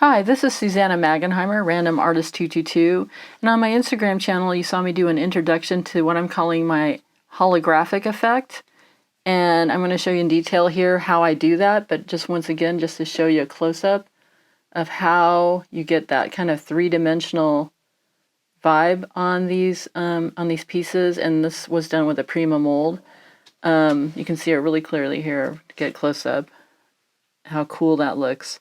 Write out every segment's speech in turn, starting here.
Hi, this is Susanna Magenheimer, Random Artist 222, and on my Instagram channel you saw me do an introduction to what I'm calling my holographic effect, and I'm going to show you in detail here how I do that, but just once again, just to show you a close-up of how you get that kind of three-dimensional vibe on these pieces, and this was done with a Prima mold. You can see it really clearly here, to get close-up, how cool that looks.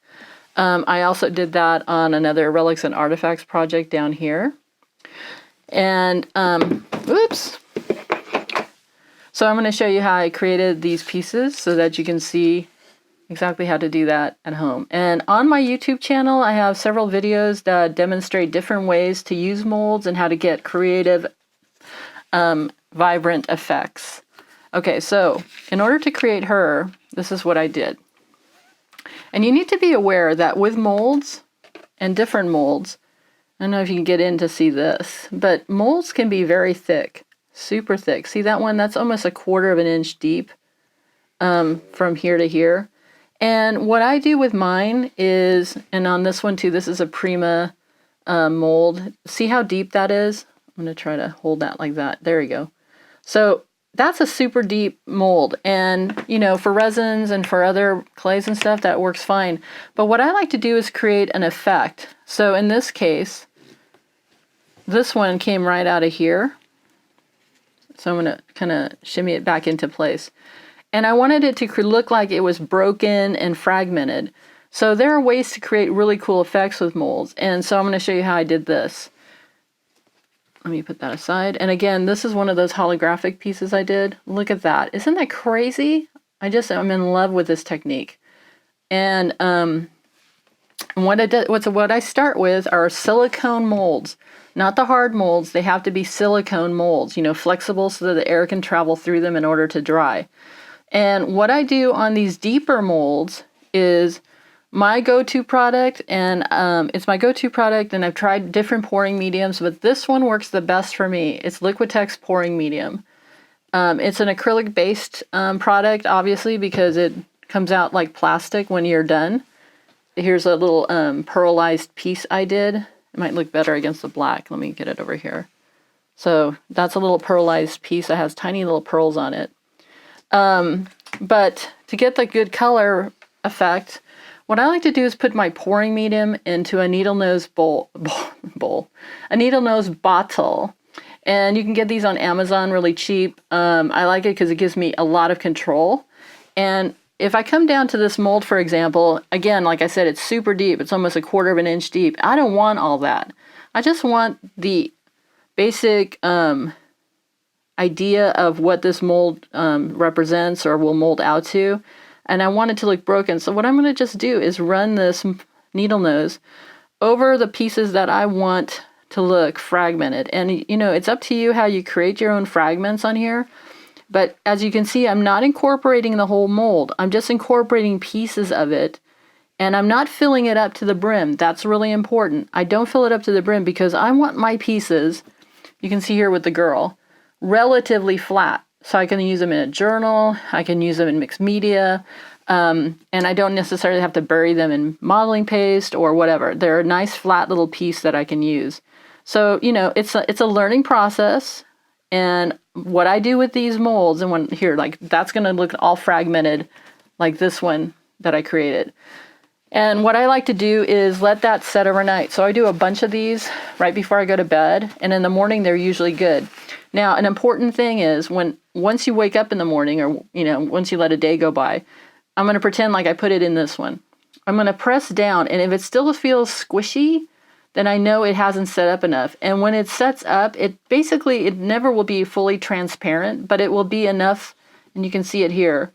I also did that on another Relics and Artifacts project down here. And, oops. So I'm going to show you how I created these pieces so that you can see exactly how to do that at home. And on my YouTube channel, I have several videos that demonstrate different ways to use molds and how to get creative, vibrant effects. Okay, so in order to create her, this is what I did. And you need to be aware that with molds and different molds, I don't know if you can get in to see this, but molds can be very thick, super thick. See that one? That's almost 1/4 of an inch deep from here to here. And what I do with mine is, and on this one too, this is a Prima mold. See how deep that is? I'm going to try to hold that like that. There we go. So that's a super deep mold, and you know, for resins and for other clays and stuff, that works fine. But what I like to do is create an effect. So in this case, this one came right out of here. So I'm going to kind of shimmy it back into place. And I wanted it to look like it was broken and fragmented. So there are ways to create really cool effects with molds. And so I'm going to show you how I did this. Let me put that aside. And again, this is one of those holographic pieces I did. Look at that. Isn't that crazy? I'm in love with this technique. And what I start with are silicone molds. Not the hard molds. They have to be silicone molds, you know, flexible so that the air can travel through them in order to dry. And what I do on these deeper molds is my go-to product, and it's my go-to product, and I've tried different pouring mediums, but this one works the best for me. It's Liquitex pouring medium. It's an acrylic-based product, obviously, because it comes out like plastic when you're done. Here's a little pearlized piece I did. It might look better against the black. Let me get it over here. So that's a little pearlized piece that has tiny little pearls on it. But to get the good color effect, what I like to do is put my pouring medium into a needle nose a needle nose bottle. And you can get these on Amazon really cheap. I like it because it gives me a lot of control. And if I come down to this mold, for example, again, like I said, it's super deep. It's almost 1/4 of an inch deep. I don't want all that. I just want the basic idea of what this mold represents or will mold out to. And I want it to look broken. So what I'm going to just do is run this needle nose over the pieces that I want to look fragmented. And, you know, it's up to you how you create your own fragments on here. But as you can see, I'm not incorporating the whole mold. I'm just incorporating pieces of it. And I'm not filling it up to the brim. That's really important. I don't fill it up to the brim because I want my pieces, you can see here with the girl, relatively flat. So I can use them in a journal, I can use them in mixed media, and I don't necessarily have to bury them in modeling paste or whatever. They're a nice flat little piece that I can use. So, you know, it's a learning process. And what I do with these molds, and when here, like that's going to look all fragmented like this one that I created. And what I like to do is let that set overnight. So I do a bunch of these right before I go to bed, and in the morning they're usually good. Now, an important thing is once you wake up in the morning, or you know, once you let a day go by, I'm going to pretend like I put it in this one. I'm going to press down, and if it still feels squishy, then I know it hasn't set up enough. And when it sets up, it never will be fully transparent, but it will be enough, and you can see it here.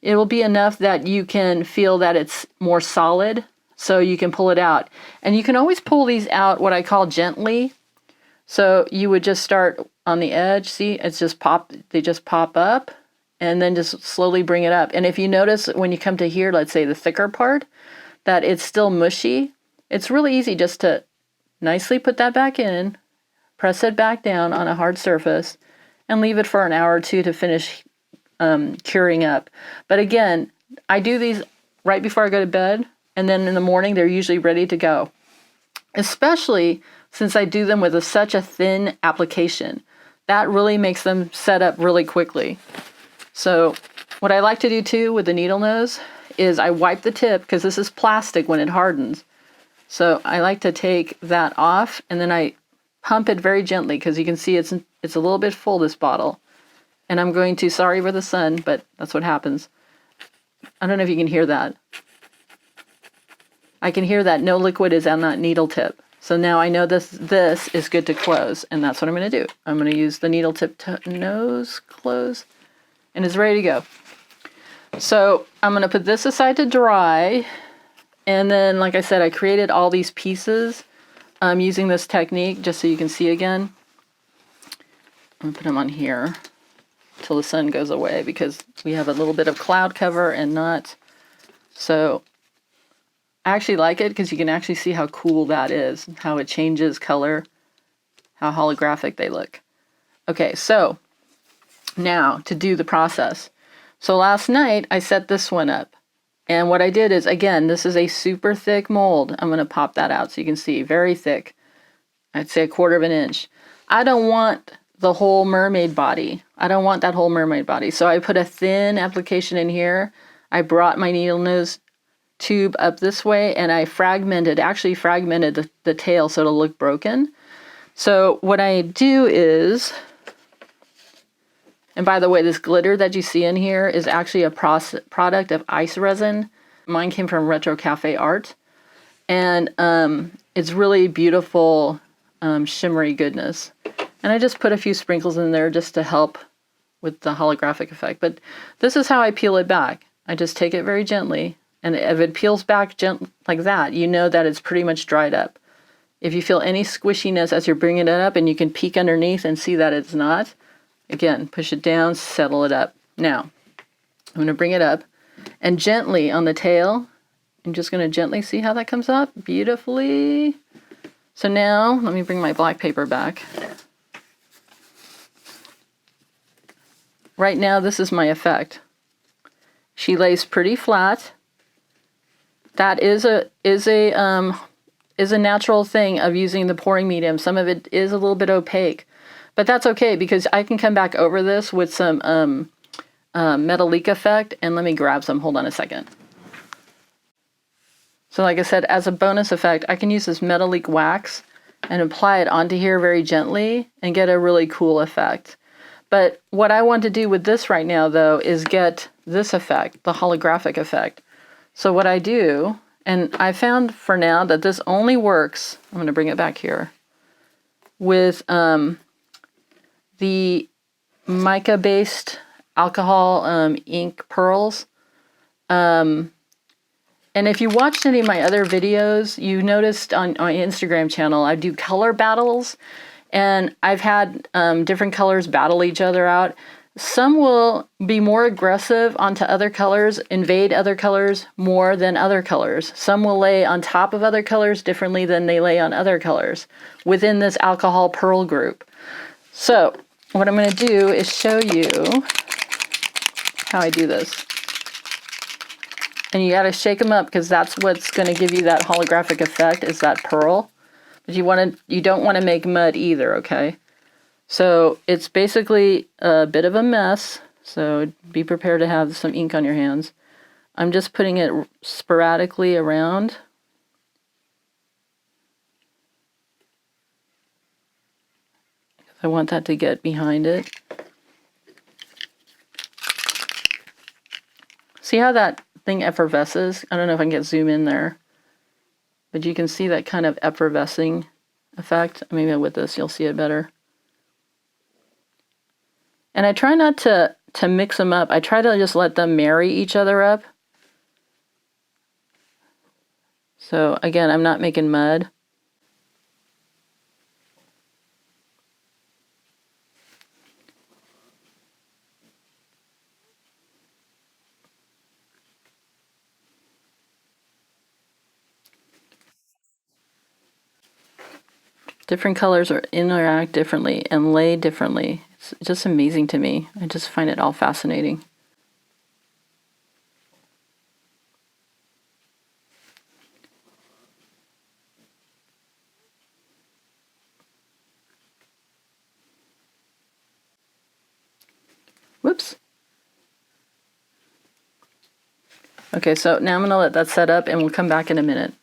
It will be enough that you can feel that it's more solid, so you can pull it out. And you can always pull these out what I call gently. So you would just start on the edge, see, they just pop up, and then just slowly bring it up. And if you notice when you come to here, let's say the thicker part, that it's still mushy, it's really easy just to nicely put that back in, press it back down on a hard surface, and leave it for an hour or two to finish curing up. But again, I do these right before I go to bed, and then in the morning they're usually ready to go. Especially since I do them with such a thin application. That really makes them set up really quickly. So what I like to do too with the needle nose is I wipe the tip, because this is plastic when it hardens. So I like to take that off, and then I pump it very gently, because you can see it's a little bit full, this bottle. And I'm going to, sorry for the sun, but that's what happens. I don't know if you can hear that. I can hear that no liquid is on that needle tip. So now I know this is good to close, and that's what I'm going to do. I'm going to use the needle tip to nose close, and it's ready to go. So I'm going to put this aside to dry, and then, like I said, I created all these pieces using this technique, just so you can see again. I'm going to put them on here till the sun goes away, because we have a little bit of cloud cover and not. So I actually like it because you can actually see how cool that is, how it changes color, how holographic they look. Okay, so now to do the process. So last night I set this one up, and what I did is, again, this is a super thick mold. I'm going to pop that out so you can see, very thick. I'd say 1/4 of an inch. I don't want the whole mermaid body. I don't want that whole mermaid body. So I put a thin application in here. I brought my needle nose tube up this way, and I fragmented the tail so it'll look broken. So what I do is, and by the way, this glitter that you see in here is actually a product of ice resin. Mine came from Retro Cafe Art, and it's really beautiful, shimmery goodness. And I just put a few sprinkles in there just to help with the holographic effect. But this is how I peel it back. I just take it very gently, and if it peels back like that, you know that it's pretty much dried up. If you feel any squishiness as you're bringing it up, and you can peek underneath and see that it's not, again, push it down, settle it up. Now, I'm going to bring it up, and gently on the tail, I'm just going to gently see how that comes up beautifully. So now, let me bring my black paper back. Right now, this is my effect. She lays pretty flat. That is a natural thing of using the pouring medium. Some of it is a little bit opaque, but that's okay, because I can come back over this with some Metalique effect, and let me grab some. Hold on a second. So like I said, as a bonus effect, I can use this Metalique wax and apply it onto here very gently and get a really cool effect. But what I want to do with this right now, though, is get this effect, the holographic effect. So what I do, and I found for now that this only works, I'm going to bring it back here, with the mica-based alcohol ink pearls. And if you watched any of my other videos, you noticed on my Instagram channel, I do color battles, and I've had different colors battle each other out. Some will be more aggressive onto other colors, invade other colors more than other colors. Some will lay on top of other colors differently than they lay on other colors within this alcohol pearl group. So what I'm going to do is show you how I do this. And you got to shake them up, because that's what's going to give you that holographic effect, is that pearl. But you don't want to make mud either, okay? So it's basically a bit of a mess, so be prepared to have some ink on your hands. I'm just putting it sporadically around. I want that to get behind it. See how that thing effervesces? I don't know if I can zoom in there, but you can see that kind of effervescing effect. Maybe with this you'll see it better. And I try not to mix them up. I try to just let them marry each other up. So again, I'm not making mud. Different colors interact differently and lay differently. It's just amazing to me. I just find it all fascinating. Okay, so now I'm going to let that set up and we'll come back in a minute.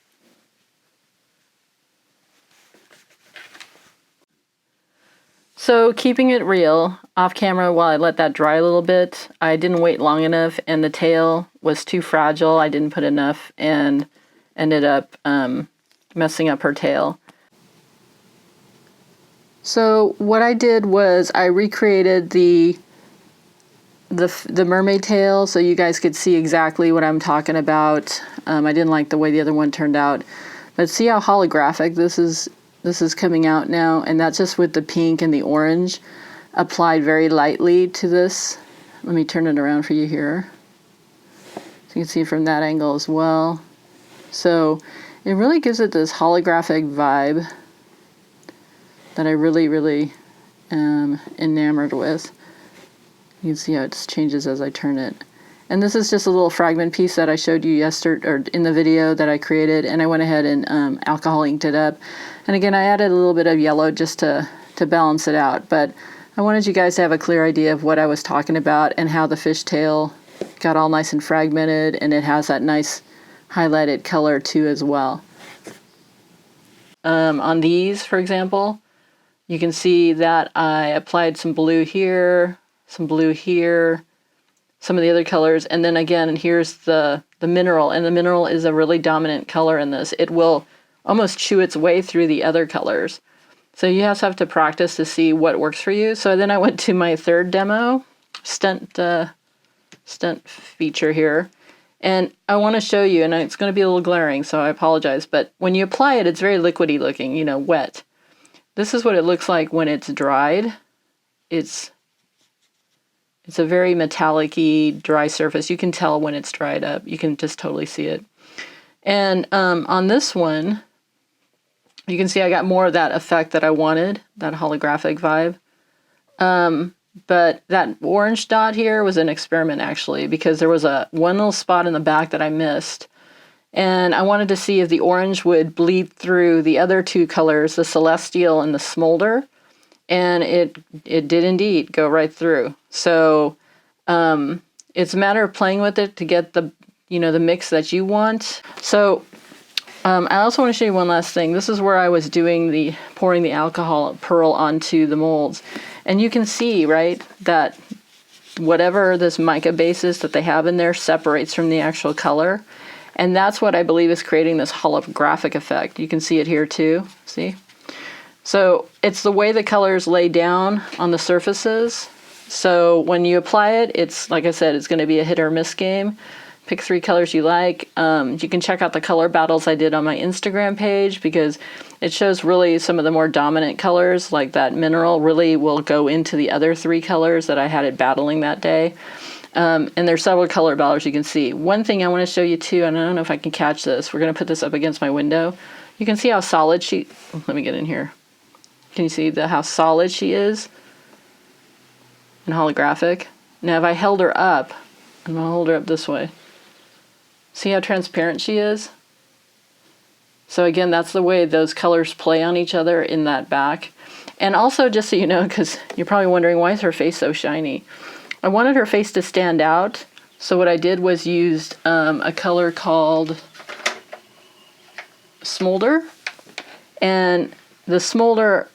So keeping it real, off camera while I let that dry a little bit, I didn't wait long enough and the tail was too fragile. I didn't put enough and ended up messing up her tail. So what I did was I recreated the mermaid tail so you guys could see exactly what I'm talking about. I didn't like the way the other one turned out, but see how holographic this is coming out now, and that's just with the pink and the orange applied very lightly to this. Let me turn it around for you here so you can see from that angle as well. So it really gives it this holographic vibe that I really am enamored with. You can see how it changes as I turn it. And this is just a little fragment piece that I showed you yesterday, or in the video that I created, and I went ahead and alcohol inked it up. And again, I added a little bit of yellow just to balance it out, but I wanted you guys to have a clear idea of what I was talking about and how the fishtail got all nice and fragmented, and it has that nice highlighted color too as well. On these, for example, you can see that I applied some blue here, some blue here, some of the other colors, and then again, here's the mineral, and the mineral is a really dominant color in this. It will almost chew its way through the other colors. So you have to practice to see what works for you. So then I went to my third demo, stunt feature here, and I want to show you, and it's going to be a little glaring, so I apologize, but when you apply it, it's very liquidy looking, wet. This is what it looks like when it's dried. It's a very metallic-y, dry surface. You can tell when it's dried up. You can just totally see it. And on this one, you can see I got more of that effect that I wanted, that holographic vibe. But that orange dot here was an experiment, actually, because there was one little spot in the back that I missed. And I wanted to see if the orange would bleed through the other two colors, the celestial and the smolder. And it did indeed go right through. So it's a matter of playing with it to get the the mix that you want. So I also want to show you one last thing. This is where I was doing pouring the alcohol pearl onto the molds. And you can see, right, that whatever this mica base is that they have in there separates from the actual color. And that's what I believe is creating this holographic effect. You can see it here too, see? So it's the way the colors lay down on the surfaces. So when you apply it, it's, like I said, it's going to be a hit or miss game. Pick 3 colors you like. You can check out the color battles I did on my Instagram page because it shows really some of the more dominant colors, like that mineral really will go into the other 3 colors that I had it battling that day. And there's several color battles you can see. One thing I want to show you too, and I don't know if I can catch this, we're going to put this up against my window. You can see how solid let me get in here. Can you see how solid she is? And holographic. Now if I held her up, I'm going to hold her up this way. See how transparent she is? So again, that's the way those colors play on each other in that back. And also, just so you know, because you're probably wondering, why is her face so shiny? I wanted her face to stand out. So what I did was used a color called Smolder. And the Smolder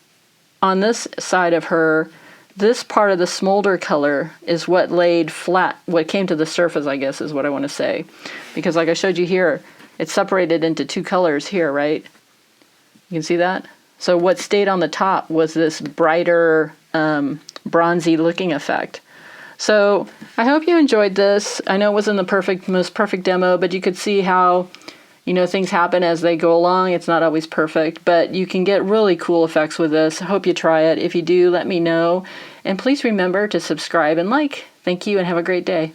on this side of her, this part of the smolder color is what laid flat, what came to the surface, I guess is what I want to say. Because like I showed you here, it's separated into 2 colors here, right? You can see that? So what stayed on the top was this brighter, bronzy looking effect. So I hope you enjoyed this. I know it wasn't the most perfect demo, but you could see how things happen as they go along. It's not always perfect, but you can get really cool effects with this. I hope you try it. If you do, let me know. And please remember to subscribe and like. Thank you and have a great day.